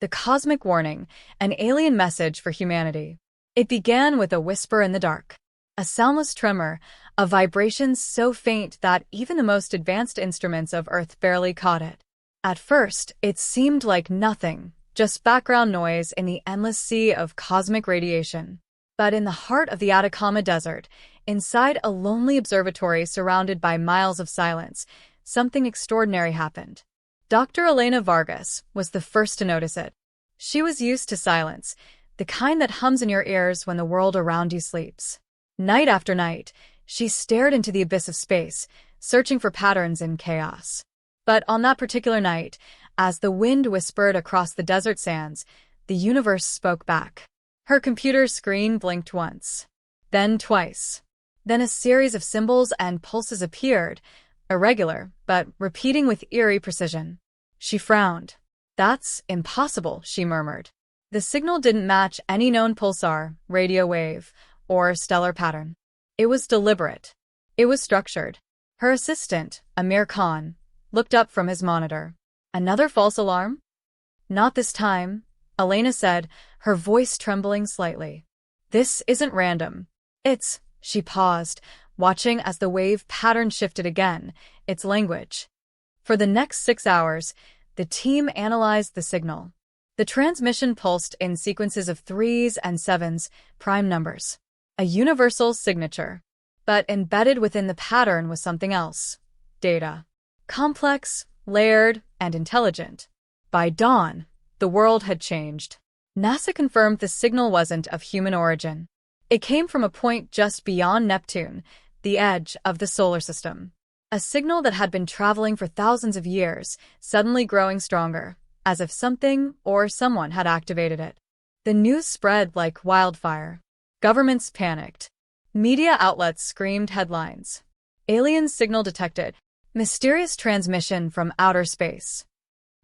The cosmic warning, an alien message for humanity. It began with a whisper in the dark. A soundless tremor, a vibration so faint that even the most advanced instruments of Earth barely caught it. At first, it seemed like nothing, just background noise in the endless sea of cosmic radiation. But in the heart of the Atacama Desert, inside a lonely observatory surrounded by miles of silence, something extraordinary happened. Dr. Elena Vargas was the first to notice it. She was used to silence, the kind that hums in your ears when the world around you sleeps. Night after night, she stared into the abyss of space, searching for patterns in chaos. But on that particular night, as the wind whispered across the desert sands, the universe spoke back. Her computer screen blinked once, then twice. Then a series of symbols and pulses appeared, irregular, but repeating with eerie precision. She frowned. "That's impossible," she murmured. The signal didn't match any known pulsar, radio wave, or stellar pattern. It was deliberate. It was structured. Her assistant, Amir Khan, looked up from his monitor. "Another false alarm?" "Not this time," Elena said, her voice trembling slightly. "This isn't random. It's—" She paused, watching as the wave pattern shifted again, its language. For the next 6 hours, the team analyzed the signal. The transmission pulsed in sequences of 3s and 7s, prime numbers. A universal signature. But embedded within the pattern was something else. Data. Complex, layered, and intelligent. By dawn, the world had changed. NASA confirmed the signal wasn't of human origin. It came from a point just beyond Neptune, the edge of the solar system. A signal that had been traveling for thousands of years, suddenly growing stronger, as if something or someone had activated it. The news spread like wildfire. Governments panicked. Media outlets screamed headlines. Alien signal detected. Mysterious transmission from outer space.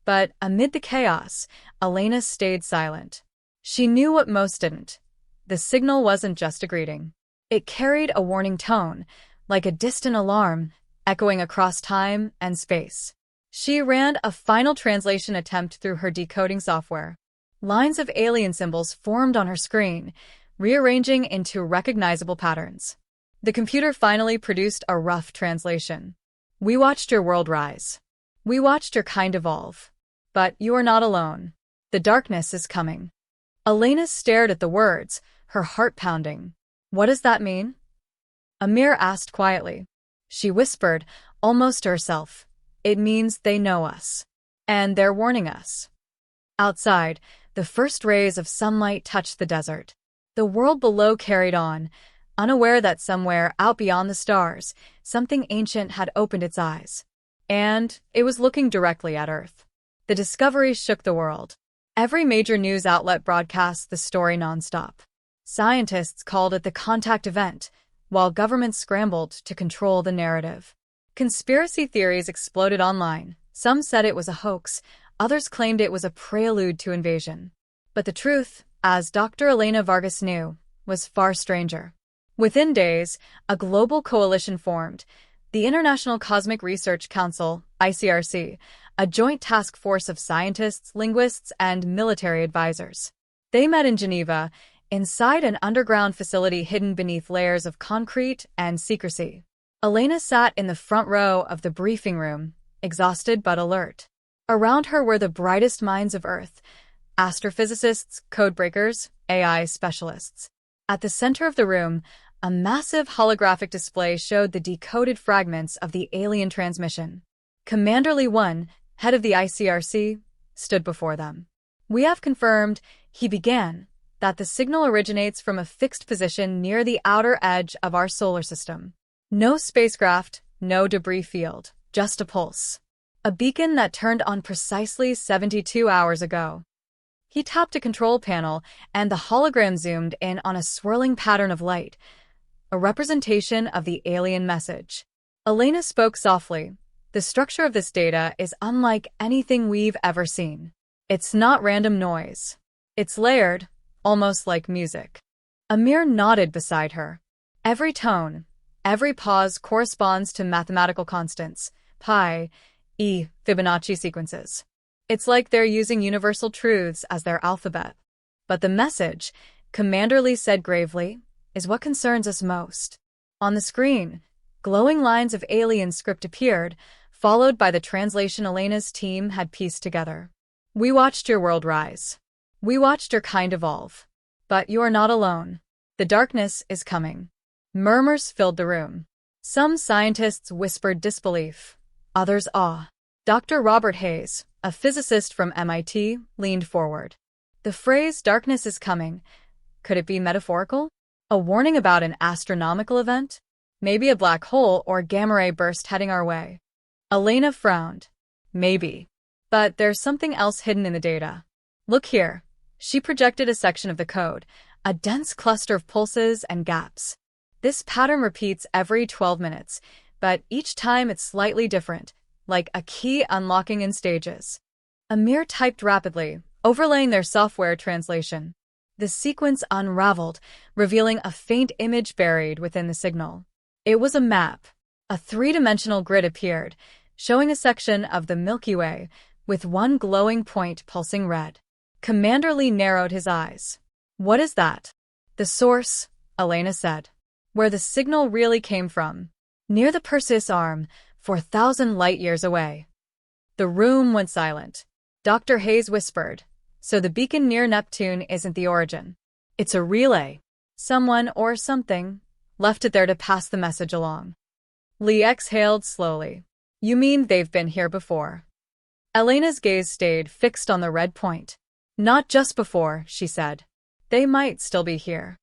But amid the chaos, Elena stayed silent. She knew what most didn't. The signal wasn't just a greeting. It carried a warning tone, like a distant alarm, echoing across time and space. She ran a final translation attempt through her decoding software. Lines of alien symbols formed on her screen, rearranging into recognizable patterns. The computer finally produced a rough translation. "We watched your world rise. We watched your kind evolve. But you are not alone. The darkness is coming." Elena stared at the words, her heart pounding. "What does that mean?" Amir asked quietly. She whispered, almost to herself. "It means they know us. And they're warning us." Outside, the first rays of sunlight touched the desert. The world below carried on, unaware that somewhere out beyond the stars, something ancient had opened its eyes. And it was looking directly at Earth. The discovery shook the world. Every major news outlet broadcast the story nonstop. Scientists called it the contact event, while governments scrambled to control the narrative. Conspiracy theories exploded online. Some said it was a hoax, others claimed it was a prelude to invasion. But the truth, as Dr. Elena Vargas knew, was far stranger. Within days, a global coalition formed, the International Cosmic Research Council, ICRC, a joint task force of scientists, linguists, and military advisors. They met in Geneva, inside an underground facility hidden beneath layers of concrete and secrecy. Elena sat in the front row of the briefing room, exhausted but alert. Around her were the brightest minds of Earth, astrophysicists, codebreakers, AI specialists. At the center of the room, a massive holographic display showed the decoded fragments of the alien transmission. Commander Lee One, head of the ICRC, stood before them. "We have confirmed," he began, "that the signal originates from a fixed position near the outer edge of our solar system. No spacecraft, no debris field, just a pulse. A beacon that turned on precisely 72 hours ago." He tapped a control panel, and the hologram zoomed in on a swirling pattern of light, a representation of the alien message. Elena spoke softly. "The structure of this data is unlike anything we've ever seen. It's not random noise. It's layered, almost like music." Amir nodded beside her. Every tone, every pause corresponds to mathematical constants, pi, e, Fibonacci sequences. It's like they're using universal truths as their alphabet. But the message, Commander Lee said gravely, is what concerns us most. On the screen, glowing lines of alien script appeared, followed by the translation Elena's team had pieced together. We watched your world rise. We watched your kind evolve. But you are not alone. The darkness is coming. Murmurs filled the room. Some scientists whispered disbelief, others awe. Dr. Robert Hayes, a physicist from MIT, leaned forward. The phrase darkness is coming, could it be metaphorical? A warning about an astronomical event? Maybe a black hole or gamma ray burst heading our way. Elena frowned. Maybe. But there's something else hidden in the data. Look here. She projected a section of the code, a dense cluster of pulses and gaps. This pattern repeats every 12 minutes, but each time it's slightly different, like a key unlocking in stages. Amir typed rapidly, overlaying their software translation. The sequence unraveled, revealing a faint image buried within the signal. It was a map. A three-dimensional grid appeared, showing a section of the Milky Way, with one glowing point pulsing red. Commander Lee narrowed his eyes. What is that? The source, Elena said. Where the signal really came from. Near the Perseus arm, 4,000 light-years away. The room went silent. Dr. Hayes whispered, so the beacon near Neptune isn't the origin. It's a relay. Someone or something left it there to pass the message along. Lee exhaled slowly. You mean they've been here before? Elena's gaze stayed fixed on the red point. Not just before, she said. They might still be here.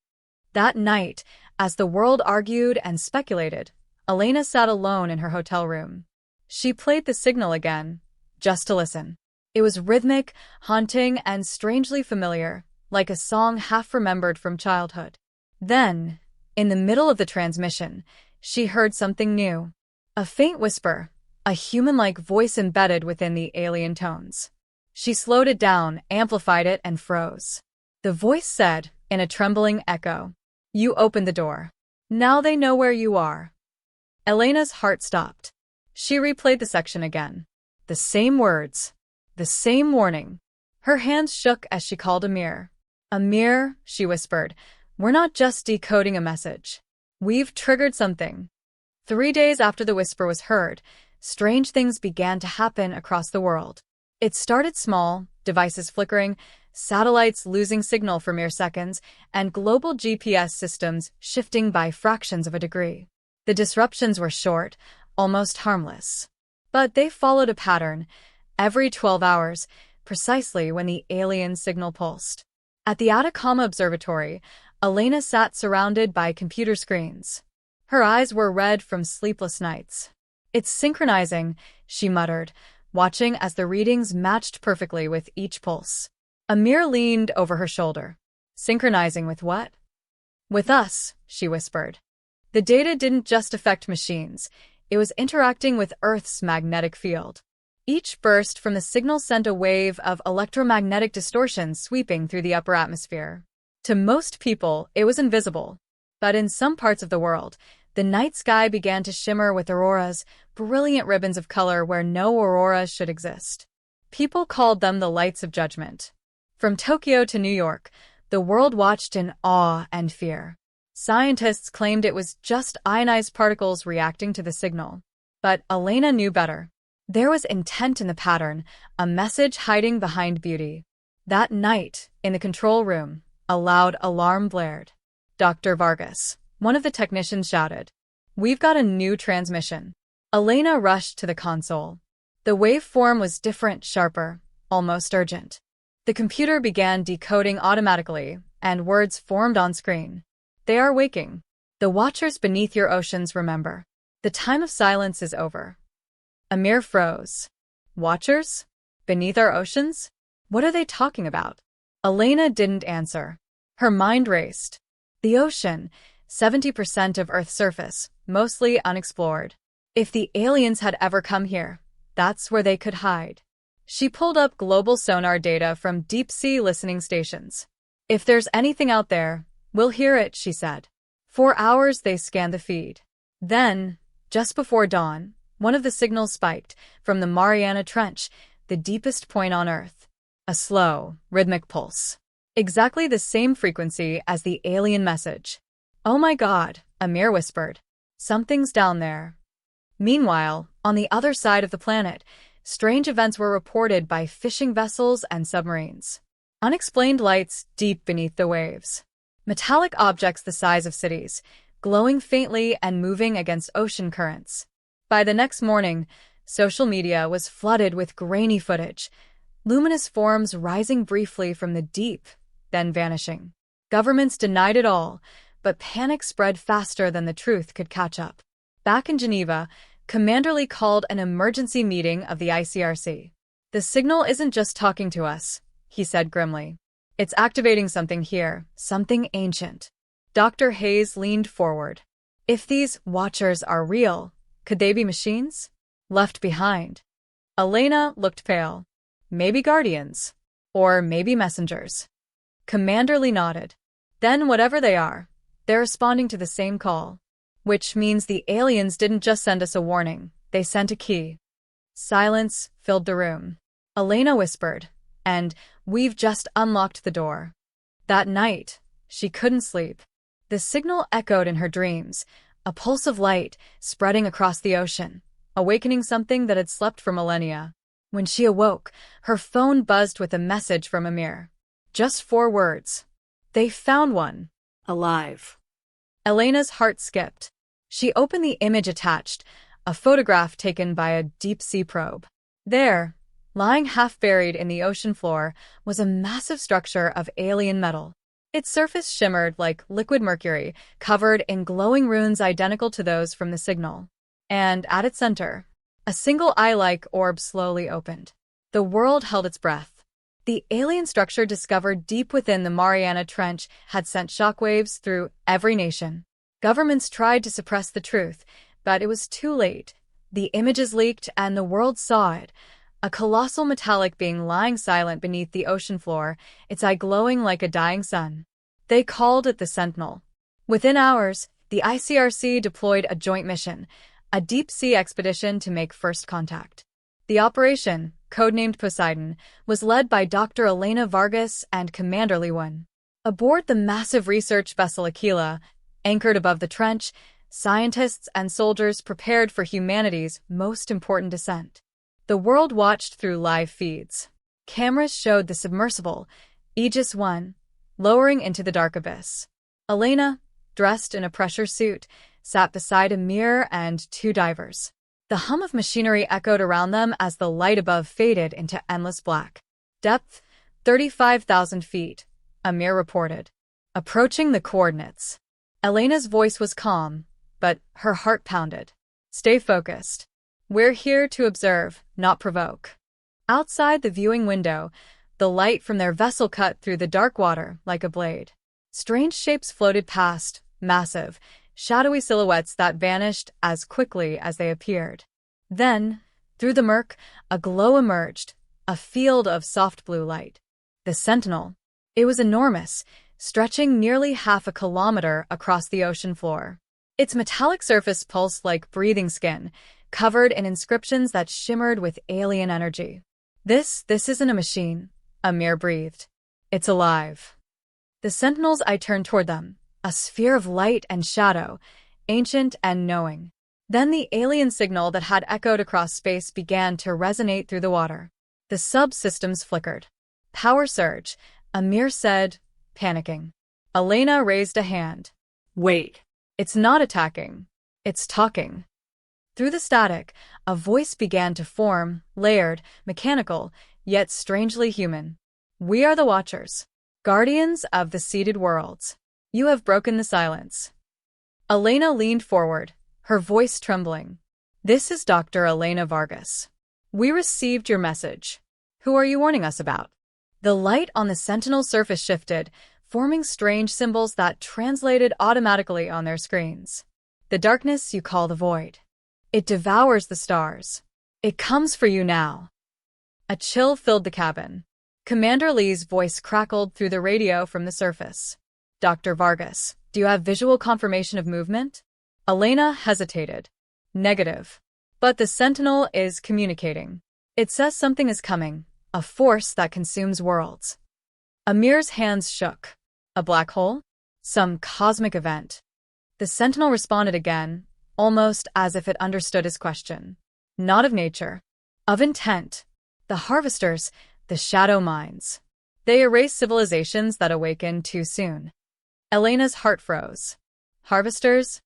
That night, as the world argued and speculated, Elena sat alone in her hotel room. She played the signal again, just to listen. It was rhythmic, haunting, and strangely familiar, like a song half-remembered from childhood. Then, in the middle of the transmission, she heard something new. A faint whisper, a human-like voice embedded within the alien tones. She slowed it down, amplified it, and froze. The voice said, in a trembling echo, "You opened the door. Now they know where you are." Elena's heart stopped. She replayed the section again. The same words. The same warning. Her hands shook as she called Amir. Amir, she whispered, we're not just decoding a message. We've triggered something. 3 days after the whisper was heard, strange things began to happen across the world. It started small, devices flickering, satellites losing signal for mere seconds, and global GPS systems shifting by fractions of a degree. The disruptions were short, almost harmless. But they followed a pattern. Every 12 hours, precisely when the alien signal pulsed. At the Atacama Observatory, Elena sat surrounded by computer screens. Her eyes were red from sleepless nights. It's synchronizing, she muttered, watching as the readings matched perfectly with each pulse. Amir leaned over her shoulder. Synchronizing with what? With us, she whispered. The data didn't just affect machines, it was interacting with Earth's magnetic field. Each burst from the signal sent a wave of electromagnetic distortion sweeping through the upper atmosphere. To most people, it was invisible. But in some parts of the world, the night sky began to shimmer with auroras, brilliant ribbons of color where no aurora should exist. People called them the lights of judgment. From Tokyo to New York, the world watched in awe and fear. Scientists claimed it was just ionized particles reacting to the signal. But Elena knew better. There was intent in the pattern, a message hiding behind beauty. That night, in the control room, a loud alarm blared. Dr. Vargas, one of the technicians, shouted, "We've got a new transmission." Elena rushed to the console. The waveform was different, sharper, almost urgent. The computer began decoding automatically, and words formed on screen. They are waking. The watchers beneath your oceans remember. The time of silence is over. Amir froze. Watchers? Beneath our oceans? What are they talking about? Elena didn't answer. Her mind raced. The ocean, 70% of Earth's surface, mostly unexplored. If the aliens had ever come here, that's where they could hide. She pulled up global sonar data from deep-sea listening stations. If there's anything out there, we'll hear it, she said. For hours they scanned the feed. Then, just before dawn, one of the signals spiked. From the Mariana Trench, the the deepest point on Earth. A slow, rhythmic pulse. Exactly the same frequency as the alien message. "Oh my God," Amir whispered. "Something's down there." Meanwhile, on the other side of the planet, strange events were reported by fishing vessels and submarines. Unexplained lights deep beneath the waves. Metallic objects the size of cities, glowing faintly and moving against ocean currents. By the next morning, social media was flooded with grainy footage, luminous forms rising briefly from the deep, then vanishing. Governments denied it all, but panic spread faster than the truth could catch up. Back in Geneva, Commander Lee called an emergency meeting of the ICRC. "The signal isn't just talking to us," he said grimly. "It's activating something here, something ancient." Dr. Hayes leaned forward. "If these watchers are real, could they be machines? Left behind?" Elena looked pale. "Maybe guardians. Or maybe messengers." Commander Lee nodded. "Then whatever they are, they're responding to the same call. Which means the aliens didn't just send us a warning, they sent a key." Silence filled the room. Elena whispered, "And we've just unlocked the door." That night, she couldn't sleep. The signal echoed in her dreams, a pulse of light spreading across the ocean, awakening something that had slept for millennia. When she awoke, her phone buzzed with a message from Amir. Just 4 words. "They found one. Alive." Elena's heart skipped. She opened the image attached, a photograph taken by a deep-sea probe. There, lying half-buried in the ocean floor, was a massive structure of alien metal. Its surface shimmered like liquid mercury, covered in glowing runes identical to those from the signal. And at its center, a single eye-like orb slowly opened. The world held its breath. The alien structure discovered deep within the Mariana Trench had sent shockwaves through every nation. Governments tried to suppress the truth, but it was too late. The images leaked and the world saw it. A colossal metallic being lying silent beneath the ocean floor, its eye glowing like a dying sun. They called it the Sentinel. Within hours, the ICRC deployed a joint mission, a deep-sea expedition to make first contact. The operation, codenamed Poseidon, was led by Dr. Elena Vargas and Commander Lee. Aboard the massive research vessel Aquila, anchored above the trench, scientists and soldiers prepared for humanity's most important descent. The world watched through live feeds. Cameras showed the submersible, Aegis 1, lowering into the dark abyss. Elena, dressed in a pressure suit, sat beside Amir and 2 divers. The hum of machinery echoed around them as the light above faded into endless black. "Depth, 35,000 feet, Amir reported. "Approaching the coordinates." Elena's voice was calm, but her heart pounded. "Stay focused. We're here to observe, not provoke." Outside the viewing window, the light from their vessel cut through the dark water like a blade. Strange shapes floated past, massive, shadowy silhouettes that vanished as quickly as they appeared. Then, through the murk, a glow emerged, a field of soft blue light. The Sentinel. It was enormous, stretching nearly half a kilometer across the ocean floor. Its metallic surface pulsed like breathing skin, covered in inscriptions that shimmered with alien energy. This isn't a machine," Amir breathed. "It's alive." The Sentinel's eye turned toward them, a sphere of light and shadow, ancient and knowing. Then the alien signal that had echoed across space began to resonate through the water. The subsystems flickered. "Power surge," Amir said, panicking. Elena raised a hand. "Wait. It's not attacking. It's talking." Through the static, a voice began to form, layered, mechanical, yet strangely human. "We are the Watchers, guardians of the seeded worlds. You have broken the silence." Elena leaned forward, her voice trembling. "This is Dr. Elena Vargas. We received your message. Who are you warning us about?" The light on the Sentinel's surface shifted, forming strange symbols that translated automatically on their screens. "The darkness you call the void. It devours the stars. It comes for you now." A chill filled the cabin. Commander Lee's voice crackled through the radio from the surface. "Dr. Vargas, do you have visual confirmation of movement?" Elena hesitated. "Negative. But the Sentinel is communicating." It says something is coming, a force that consumes worlds. Amir's hands shook. A black hole? Some cosmic event. The sentinel responded again, almost as if it understood his question. Not of nature. Of intent. The harvesters, the shadow minds. They erase civilizations that awaken too soon. Elena's heart froze. Harvesters?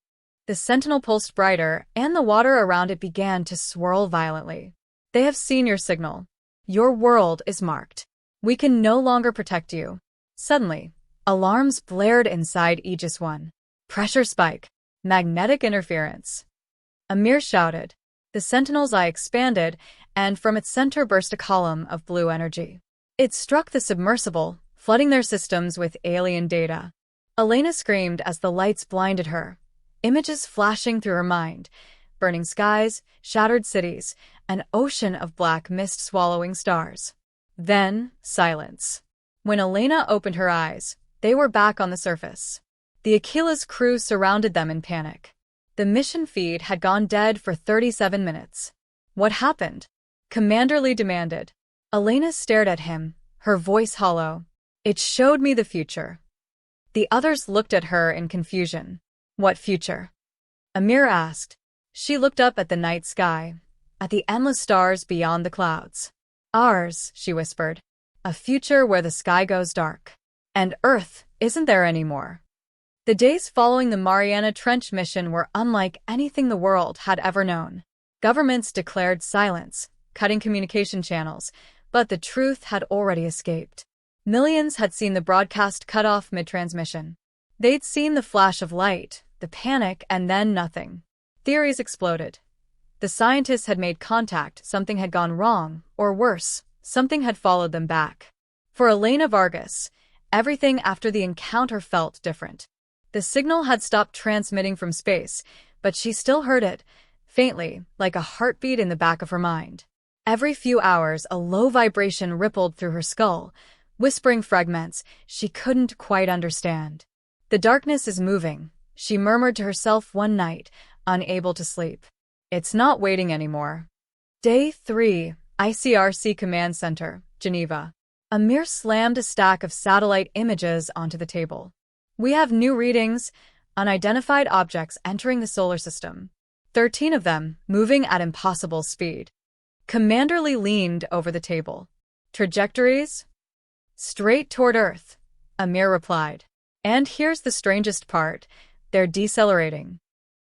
The sentinel pulsed brighter, and the water around it began to swirl violently. They have seen your signal. Your world is marked. We can no longer protect you. Suddenly, alarms blared inside Aegis 1. Pressure spike. Magnetic interference. Amir shouted. The sentinel's eye expanded, and from its center burst a column of blue energy. It struck the submersible, flooding their systems with alien data. Elena screamed as the lights blinded her. Images flashing through her mind. Burning skies, shattered cities, an ocean of black mist swallowing stars. Then, silence. When Elena opened her eyes, they were back on the surface. The Aquila's crew surrounded them in panic. The mission feed had gone dead for 37 minutes. What happened? Commander Lee demanded. Elena stared at him, her voice hollow. It showed me the future. The others looked at her in confusion. What future? Amir asked. She looked up at the night sky, at the endless stars beyond the clouds. Ours, she whispered. A future where the sky goes dark. And Earth isn't there anymore. The days following the Mariana Trench mission were unlike anything the world had ever known. Governments declared silence, cutting communication channels, but the truth had already escaped. Millions had seen the broadcast cut off mid-transmission. They'd seen the flash of light, the panic, and then nothing. Theories exploded. The scientists had made contact, something had gone wrong, or worse, something had followed them back. For Elena Vargas, everything after the encounter felt different. The signal had stopped transmitting from space, but she still heard it, faintly, like a heartbeat in the back of her mind. Every few hours, a low vibration rippled through her skull, whispering fragments she couldn't quite understand. The darkness is moving, she murmured to herself one night, unable to sleep. It's not waiting anymore. Day 3, ICRC Command Center, Geneva. Amir slammed a stack of satellite images onto the table. We have new readings, unidentified objects entering the solar system. 13 of them, moving at impossible speed. Commander Lee leaned over the table. Trajectories? Straight toward Earth, Amir replied. And here's the strangest part, they're decelerating.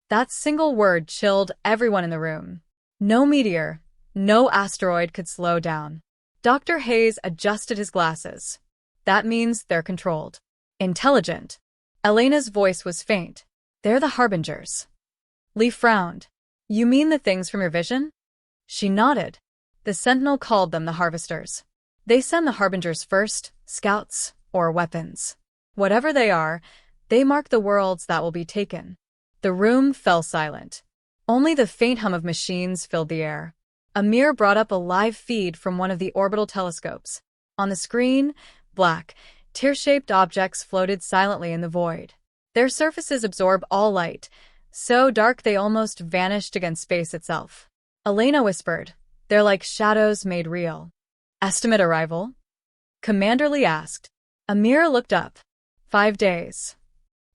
That single word chilled everyone in the room. No meteor, no asteroid could slow down. Dr. Hayes adjusted his glasses. That means they're controlled. Intelligent. Elena's voice was faint. They're the harbingers. Lee frowned. You mean the things from your vision? She nodded. The sentinel called them the harvesters. They send the harbingers first, scouts, or weapons. Whatever they are, they mark the worlds that will be taken. The room fell silent. Only the faint hum of machines filled the air. Amir brought up a live feed from one of the orbital telescopes. On the screen, black, tear-shaped objects floated silently in the void. Their surfaces absorb all light, so dark they almost vanished against space itself. Elena whispered, they're like shadows made real. Estimate arrival? Commander Lee asked. Amir looked up. 5 days.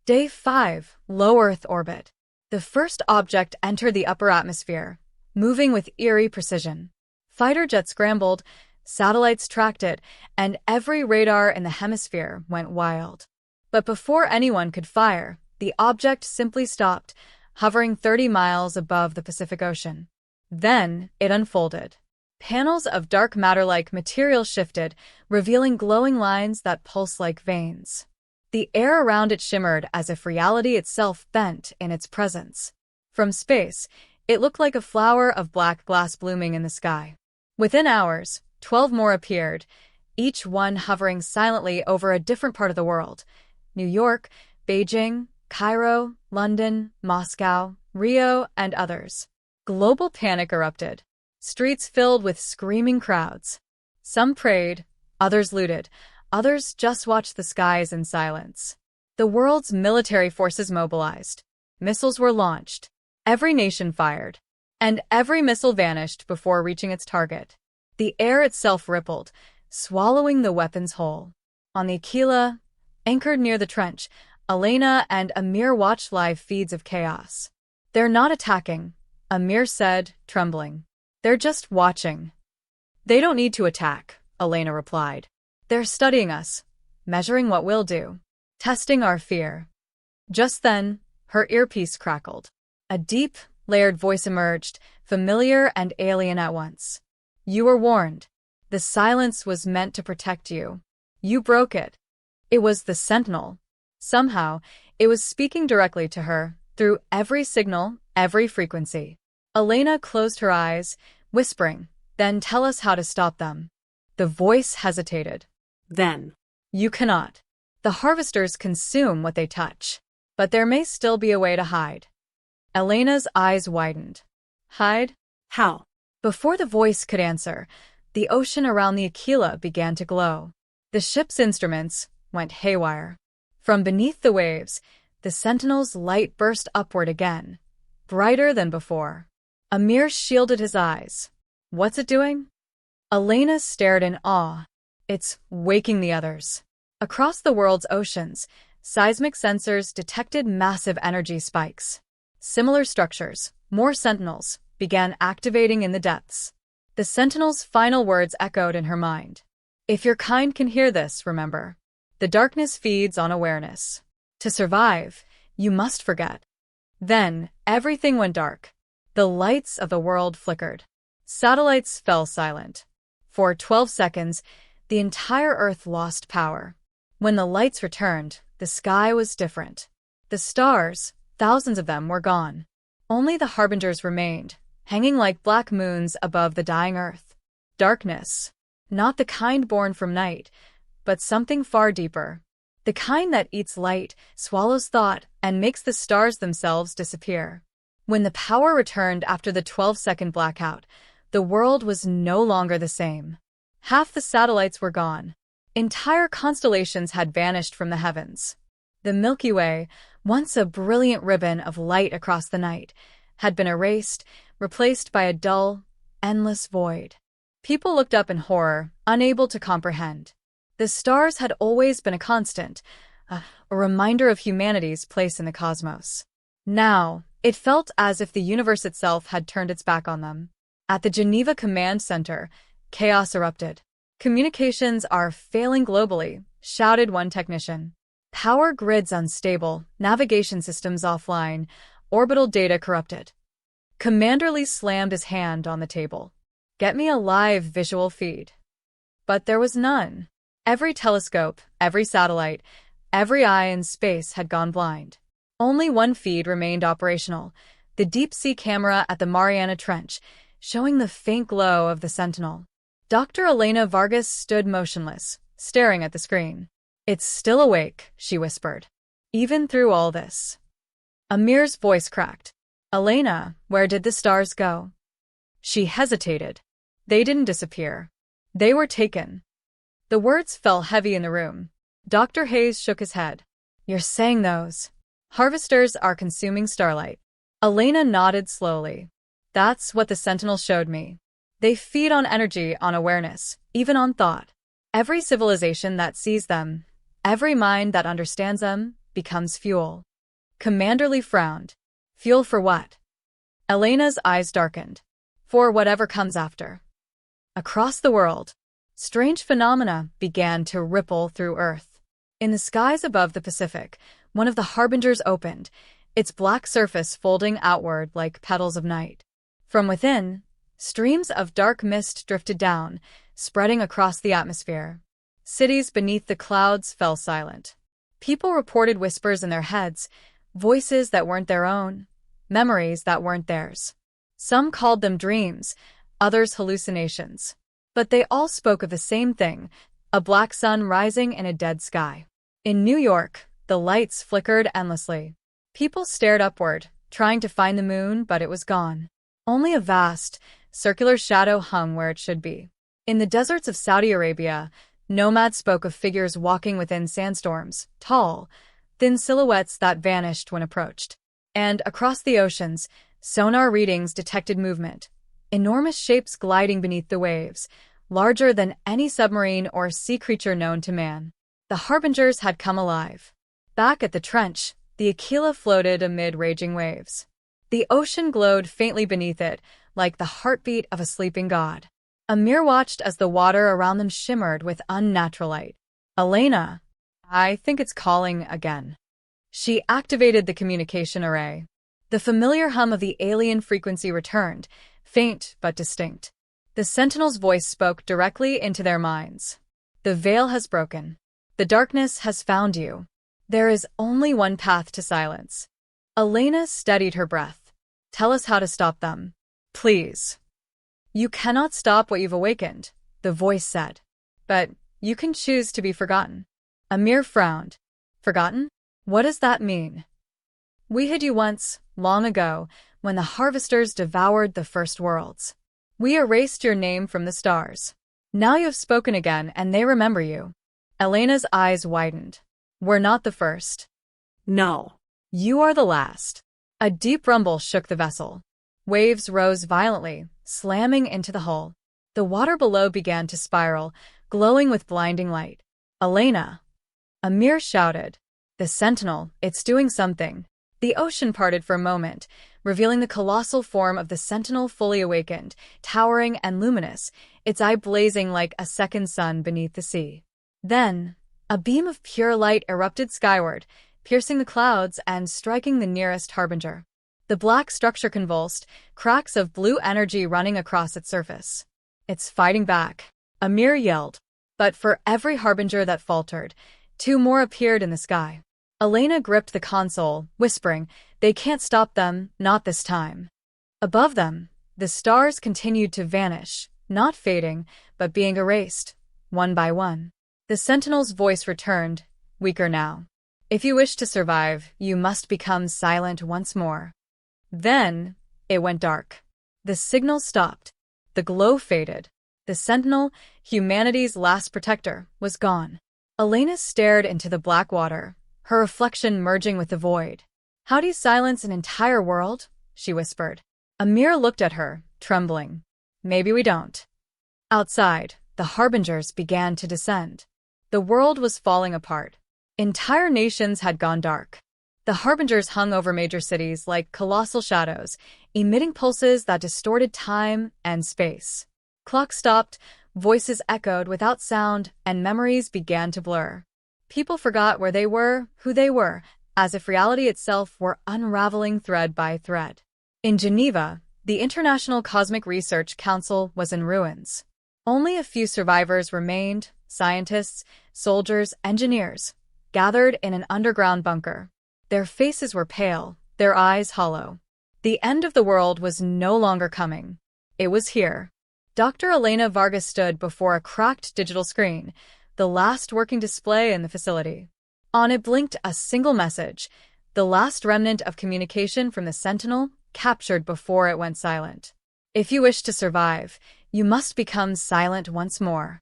Day 5, low Earth orbit. The first object entered the upper atmosphere, moving with eerie precision. Fighter jets scrambled, satellites tracked it, and every radar in the hemisphere went wild. But before anyone could fire, the object simply stopped, hovering 30 miles above the Pacific Ocean. Then it unfolded. Panels of dark matter-like material shifted, revealing glowing lines that pulse like veins. The air around it shimmered as if reality itself bent in its presence. From space, it looked like a flower of black glass blooming in the sky. Within hours, 12 more appeared, each one hovering silently over a different part of the world. New York, Beijing, Cairo, London, Moscow, Rio, and others. Global panic erupted. Streets filled with screaming crowds. Some prayed, others looted, others just watched the skies in silence. The world's military forces mobilized. Missiles were launched. Every nation fired. And every missile vanished before reaching its target. The air itself rippled, swallowing the weapons whole. On the Aquila, anchored near the trench, Elena and Amir watched live feeds of chaos. "They're not attacking," Amir said, trembling. "They're just watching." "They don't need to attack," Elena replied. "They're studying us, measuring what we'll do, testing our fear." Just then, her earpiece crackled. A deep, layered voice emerged, familiar and alien at once. "You were warned. The silence was meant to protect you. You broke it." It was the Sentinel. Somehow, it was speaking directly to her, through every signal, every frequency. Elena closed her eyes, whispering, "Then tell us how to stop them." The voice hesitated. "Then." "You cannot. The harvesters consume what they touch. But there may still be a way to hide." Elena's eyes widened. "Hide? "How?" Before the voice could answer, the ocean around the Aquila began to glow. The ship's instruments went haywire. From beneath the waves, the Sentinel's light burst upward again, brighter than before. Amir shielded his eyes. "What's it doing?" Elena stared in awe. "It's waking the others." Across the world's oceans, seismic sensors detected massive energy spikes. Similar structures, more sentinels, began activating in the depths. The Sentinel's final words echoed in her mind. "If your kind can hear this, remember. The darkness feeds on awareness. To survive, you must forget." Then, everything went dark. The lights of the world flickered. Satellites fell silent. For 12 seconds, the entire Earth lost power. When the lights returned, the sky was different. The stars, thousands of them, were gone. Only the harbingers remained, hanging like black moons above the dying Earth. Darkness. Not the kind born from night, but something far deeper. The kind that eats light, swallows thought, and makes the stars themselves disappear. When the power returned after the 12-second blackout, the world was no longer the same. Half the satellites were gone. Entire constellations had vanished from the heavens. The Milky Way, once a brilliant ribbon of light across the night, had been erased, replaced by a dull, endless void. People looked up in horror, unable to comprehend. The stars had always been a constant, a reminder of humanity's place in the cosmos. Now, it felt as if the universe itself had turned its back on them. At the Geneva Command Center, chaos erupted. "Communications are failing globally," shouted one technician. "Power grids unstable, navigation systems offline, orbital data corrupted." Commander Lee slammed his hand on the table. "Get me a live visual feed." But there was none. Every telescope, every satellite, every eye in space had gone blind. Only one feed remained operational, the deep-sea camera at the Mariana Trench, showing the faint glow of the Sentinel. Dr. Elena Vargas stood motionless, staring at the screen. "It's still awake," she whispered. "Even through all this." Amir's voice cracked. "Elena, where did the stars go?" She hesitated. "They didn't disappear. They were taken." The words fell heavy in the room. Dr. Hayes shook his head. "You're saying those harvesters are consuming starlight?" Elena nodded slowly. "That's what the Sentinel showed me. They feed on energy, on awareness, even on thought. Every civilization that sees them, every mind that understands them, becomes fuel." Commander Lee frowned. "Fuel for what?" Elena's eyes darkened. "For whatever comes after." Across the world, strange phenomena began to ripple through Earth. In the skies above the Pacific, one of the harbingers opened, its black surface folding outward like petals of night. From within, streams of dark mist drifted down, spreading across the atmosphere. Cities beneath the clouds fell silent. People reported whispers in their heads, voices that weren't their own, memories that weren't theirs. Some called them dreams, others hallucinations. But they all spoke of the same thing, a black sun rising in a dead sky. In New York, the lights flickered endlessly. People stared upward, trying to find the moon, but it was gone. Only a vast, circular shadow hung where it should be. In the deserts of Saudi Arabia, nomads spoke of figures walking within sandstorms, tall, thin silhouettes that vanished when approached. And across the oceans, sonar readings detected movement, enormous shapes gliding beneath the waves, larger than any submarine or sea creature known to man. The harbingers had come alive. Back at the trench, the Aquila floated amid raging waves. The ocean glowed faintly beneath it, like the heartbeat of a sleeping god. Amir watched as the water around them shimmered with unnatural light. Elena, I think it's calling again. She activated the communication array. The familiar hum of the alien frequency returned, faint but distinct. The Sentinel's voice spoke directly into their minds. The veil has broken. The darkness has found you. There is only one path to silence. Elena steadied her breath. Tell us how to stop them. Please. You cannot stop what you've awakened, the voice said. But you can choose to be forgotten. Amir frowned. Forgotten? What does that mean? We hid you once, long ago, when the harvesters devoured the first worlds. We erased your name from the stars. Now you have spoken again and they remember you. Elena's eyes widened. We're not the first. No. You are the last. A deep rumble shook the vessel. Waves rose violently, slamming into the hull. The water below began to spiral, glowing with blinding light. Elena! Amir shouted. The Sentinel, it's doing something. The ocean parted for a moment, revealing the colossal form of the Sentinel fully awakened, towering and luminous, its eye blazing like a second sun beneath the sea. Then, a beam of pure light erupted skyward, piercing the clouds and striking the nearest harbinger. The black structure convulsed, cracks of blue energy running across its surface. It's fighting back, Amir yelled. But for every harbinger that faltered, 2 more appeared in the sky. Elena gripped the console, whispering, they can't stop them, not this time. Above them, the stars continued to vanish, not fading, but being erased, one by one. The Sentinel's voice returned, weaker now. If you wish to survive, you must become silent once more. Then, it went dark. The signal stopped. The glow faded. The Sentinel, humanity's last protector, was gone. Elena stared into the black water, her reflection merging with the void. How do you silence an entire world? She whispered. Amir looked at her, trembling. Maybe we don't. Outside, the harbingers began to descend. The world was falling apart. Entire nations had gone dark. The harbingers hung over major cities like colossal shadows, emitting pulses that distorted time and space. Clocks stopped, voices echoed without sound, and memories began to blur. People forgot where they were, who they were, as if reality itself were unraveling thread by thread. In Geneva, the International Cosmic Research Council was in ruins. Only a few survivors remained, scientists, soldiers, engineers, gathered in an underground bunker. Their faces were pale, their eyes hollow. The end of the world was no longer coming. It was here. Dr. Elena Vargas stood before a cracked digital screen, the last working display in the facility. On it blinked a single message, the last remnant of communication from the Sentinel, captured before it went silent. If you wish to survive, you must become silent once more.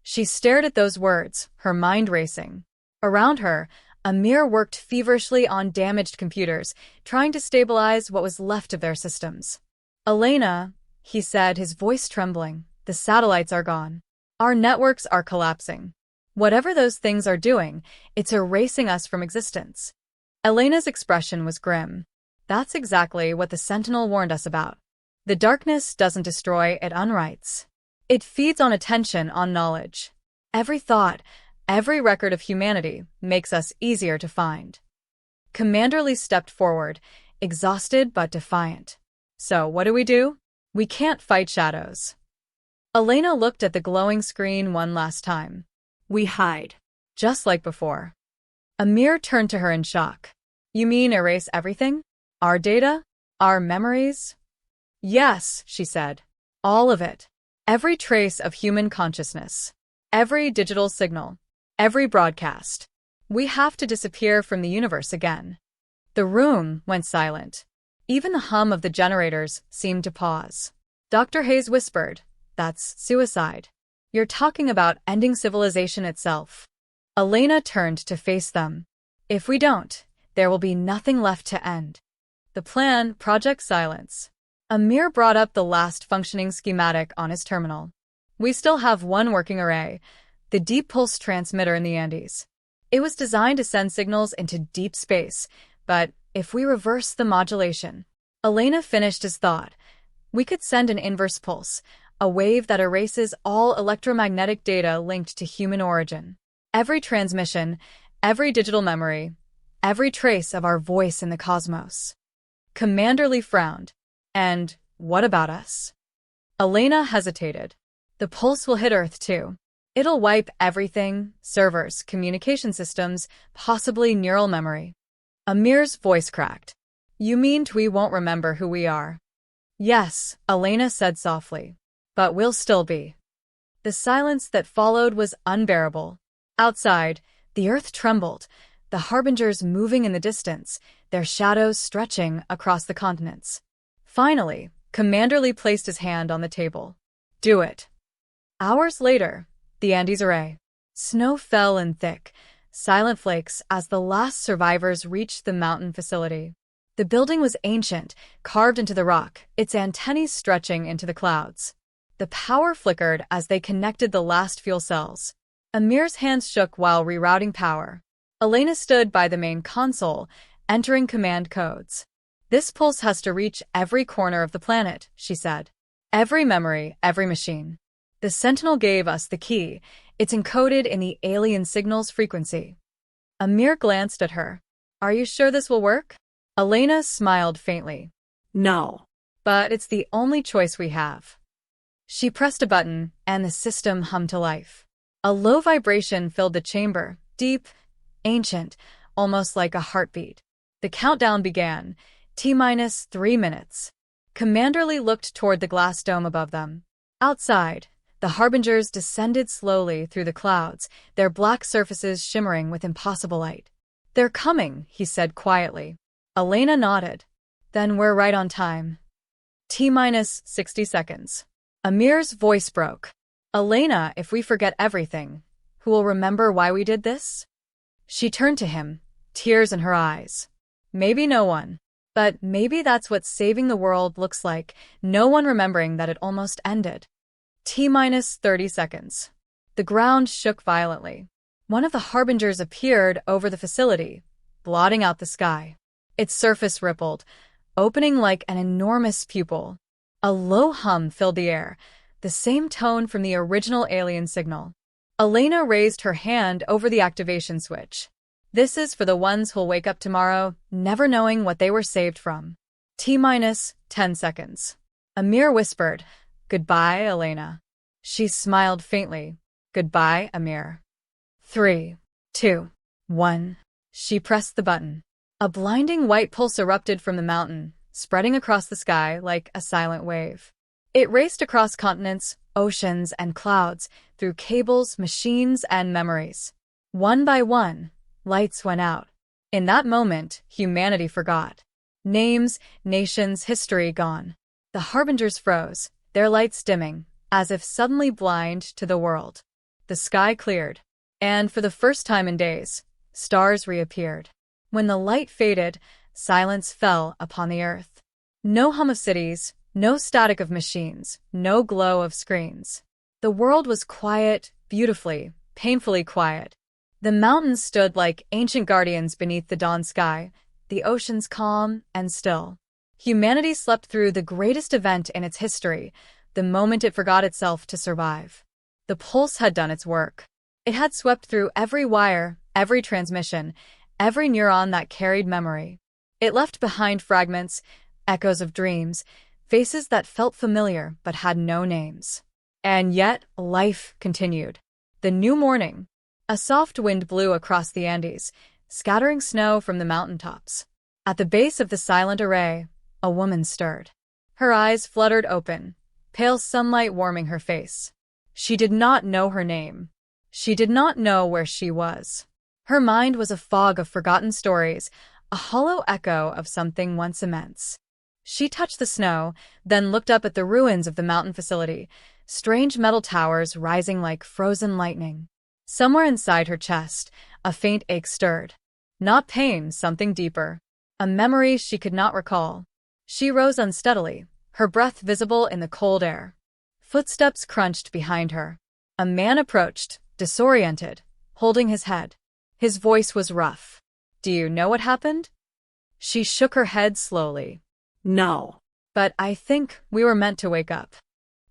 She stared at those words, her mind racing. Around her, Amir worked feverishly on damaged computers, trying to stabilize what was left of their systems. Elena, he said, his voice trembling, the satellites are gone. Our networks are collapsing. Whatever those things are doing, it's erasing us from existence. Elena's expression was grim. That's exactly what the Sentinel warned us about. The darkness doesn't destroy, it unwrites. It feeds on attention, on knowledge. Every thought, every record of humanity makes us easier to find. Commander Lee stepped forward, exhausted but defiant. So what do? We can't fight shadows. Elena looked at the glowing screen one last time. We hide. Just like before. Amir turned to her in shock. You mean erase everything? Our data? Our memories? Yes, she said. All of it. Every trace of human consciousness. Every digital signal. Every broadcast. We have to disappear from the universe again. The room went silent. Even the hum of the generators seemed to pause. Dr. Hayes whispered, That's suicide. You're talking about ending civilization itself. Elena turned to face them. If we don't, there will be nothing left to end. The plan, Project Silence. Amir brought up the last functioning schematic on his terminal. We still have one working array, the deep pulse transmitter in the Andes. It was designed to send signals into deep space, but if we reverse the modulation, Elena finished his thought, we could send an inverse pulse, a wave that erases all electromagnetic data linked to human origin. Every transmission, every digital memory, every trace of our voice in the cosmos. Commander Lee frowned. And what about us? Elena hesitated. The pulse will hit Earth too. It'll wipe everything, servers, communication systems, possibly neural memory. Amir's voice cracked. You mean we won't remember who we are? Yes, Elena said softly. But we'll still be. The silence that followed was unbearable. Outside, the earth trembled, the harbingers moving in the distance, their shadows stretching across the continents. Finally, Commander Lee placed his hand on the table. Do it. Hours later, the Andes array. Snow fell in thick, silent flakes as the last survivors reached the mountain facility. The building was ancient, carved into the rock, its antennae stretching into the clouds. The power flickered as they connected the last fuel cells. Amir's hands shook while rerouting power. Elena stood by the main console, entering command codes. This pulse has to reach every corner of the planet, she said. Every memory, every machine. The Sentinel gave us the key. It's encoded in the alien signal's frequency. Amir glanced at her. Are you sure this will work? Elena smiled faintly. No. But it's the only choice we have. She pressed a button, and the system hummed to life. A low vibration filled the chamber, deep, ancient, almost like a heartbeat. The countdown began, T-minus 3 minutes. Commander Lee looked toward the glass dome above them. Outside, the harbingers descended slowly through the clouds, their black surfaces shimmering with impossible light. They're coming, he said quietly. Elena nodded. Then we're right on time. T-minus 60 seconds. Amir's voice broke. Elena, if we forget everything, who will remember why we did this? She turned to him, tears in her eyes. Maybe no one. But maybe that's what saving the world looks like, no one remembering that it almost ended. T-minus 30 seconds. The ground shook violently. One of the harbingers appeared over the facility, blotting out the sky. Its surface rippled, opening like an enormous pupil. A low hum filled the air, the same tone from the original alien signal. Elena raised her hand over the activation switch. This is for the ones who'll wake up tomorrow, never knowing what they were saved from. T-minus 10 seconds. Amir whispered, Goodbye, Elena. She smiled faintly. Goodbye, Amir. 3, 2, 1. She pressed the button. A blinding white pulse erupted from the mountain, spreading across the sky like a silent wave. It raced across continents, oceans, and clouds, through cables, machines, and memories. One by one, lights went out. In that moment, humanity forgot. Names, nations, history gone. The harbingers froze, their lights dimming, as if suddenly blind to the world. The sky cleared, and for the first time in days, stars reappeared. When the light faded, silence fell upon the earth. No hum of cities, no static of machines, no glow of screens. The world was quiet, beautifully, painfully quiet. The mountains stood like ancient guardians beneath the dawn sky, the oceans calm and still. Humanity slept through the greatest event in its history, the moment it forgot itself to survive. The pulse had done its work. It had swept through every wire, every transmission, every neuron that carried memory. It left behind fragments, echoes of dreams, faces that felt familiar but had no names. And yet, life continued. The new morning. A soft wind blew across the Andes, scattering snow from the mountaintops. At the base of the silent array, a woman stirred. Her eyes fluttered open, pale sunlight warming her face. She did not know her name. She did not know where she was. Her mind was a fog of forgotten stories, a hollow echo of something once immense. She touched the snow, then looked up at the ruins of the mountain facility, strange metal towers rising like frozen lightning. Somewhere inside her chest, a faint ache stirred. Not pain, something deeper. A memory she could not recall. She rose unsteadily, her breath visible in the cold air. Footsteps crunched behind her. A man approached, disoriented, holding his head. His voice was rough. "Do you know what happened?" She shook her head slowly. No. "But I think we were meant to wake up."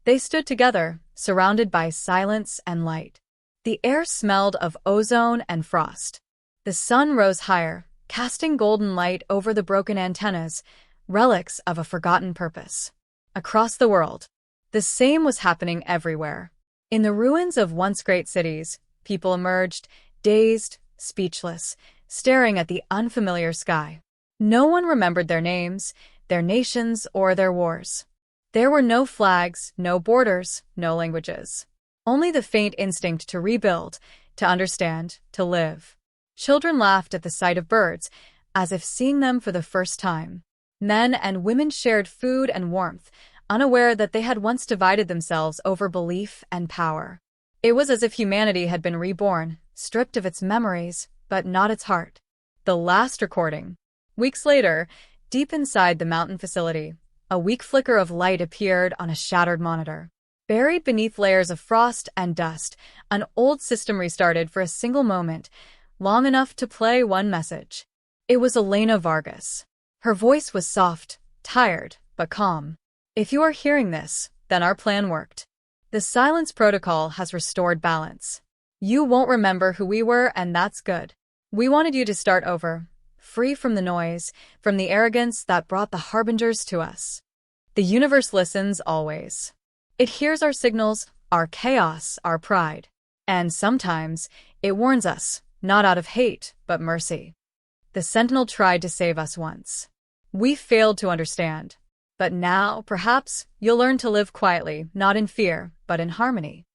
They stood together, surrounded by silence and light. The air smelled of ozone and frost. The sun rose higher, casting golden light over the broken antennas, relics of a forgotten purpose. Across the world, the same was happening everywhere. In the ruins of once great cities, people emerged, dazed, speechless, staring at the unfamiliar sky. No one remembered their names, their nations, or their wars. There were no flags, no borders, no languages. Only the faint instinct to rebuild, to understand, to live. Children laughed at the sight of birds, as if seeing them for the first time. Men and women shared food and warmth, unaware that they had once divided themselves over belief and power. It was as if humanity had been reborn, stripped of its memories, but not its heart. The last recording. Weeks later, deep inside the mountain facility, a weak flicker of light appeared on a shattered monitor. Buried beneath layers of frost and dust, an old system restarted for a single moment, long enough to play one message. It was Elena Vargas. Her voice was soft, tired, but calm. "If you are hearing this, then our plan worked. The silence protocol has restored balance. You won't remember who we were, and that's good. We wanted you to start over, free from the noise, from the arrogance that brought the harbingers to us. The universe listens always. It hears our signals, our chaos, our pride. And sometimes, it warns us, not out of hate, but mercy. The Sentinel tried to save us once. We failed to understand. But now, perhaps, you'll learn to live quietly, not in fear, but in harmony.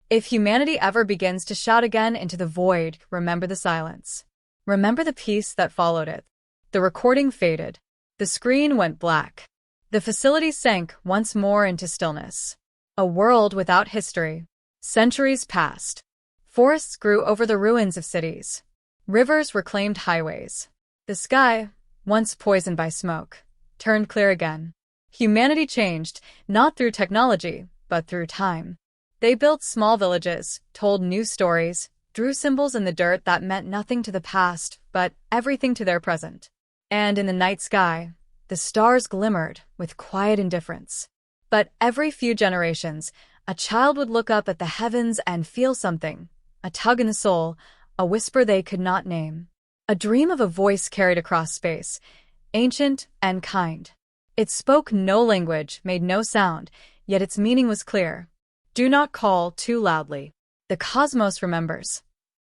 If humanity ever begins to shout again into the void, remember the silence. Remember the peace that followed it." The recording faded. The screen went black. The facility sank once more into stillness. A world without history. Centuries passed. Forests grew over the ruins of cities. Rivers reclaimed highways. The sky, once poisoned by smoke, turned clear again. Humanity changed, not through technology, but through time. They built small villages, told new stories, drew symbols in the dirt that meant nothing to the past, but everything to their present. And in the night sky, the stars glimmered with quiet indifference. But every few generations, a child would look up at the heavens and feel something, a tug in the soul, a whisper they could not name. A dream of a voice carried across space, ancient and kind. It spoke no language, made no sound, yet its meaning was clear. Do not call too loudly. The cosmos remembers.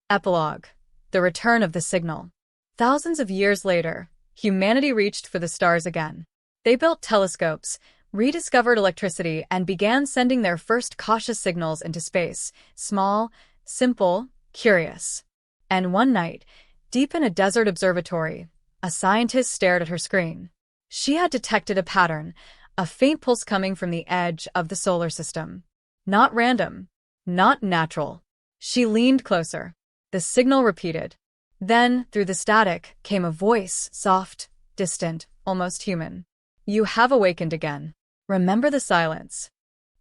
Epilogue. The return of the signal. Thousands of years later, humanity reached for the stars again. They built telescopes, rediscovered electricity, and began sending their first cautious signals into space, small, simple, curious. And one night, deep in a desert observatory, a scientist stared at her screen. She had detected a pattern, a faint pulse coming from the edge of the solar system. Not random, not natural. She leaned closer. The signal repeated. Then, through the static, came a voice, soft, distant, almost human. "You have awakened again. Remember the silence."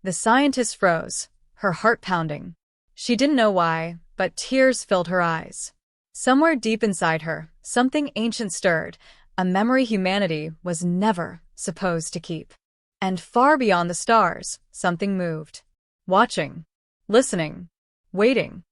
The scientist froze, her heart pounding. She didn't know why, but tears filled her eyes. Somewhere deep inside her, something ancient stirred, a memory humanity was never supposed to keep. And far beyond the stars, something moved. Watching. Listening. Waiting.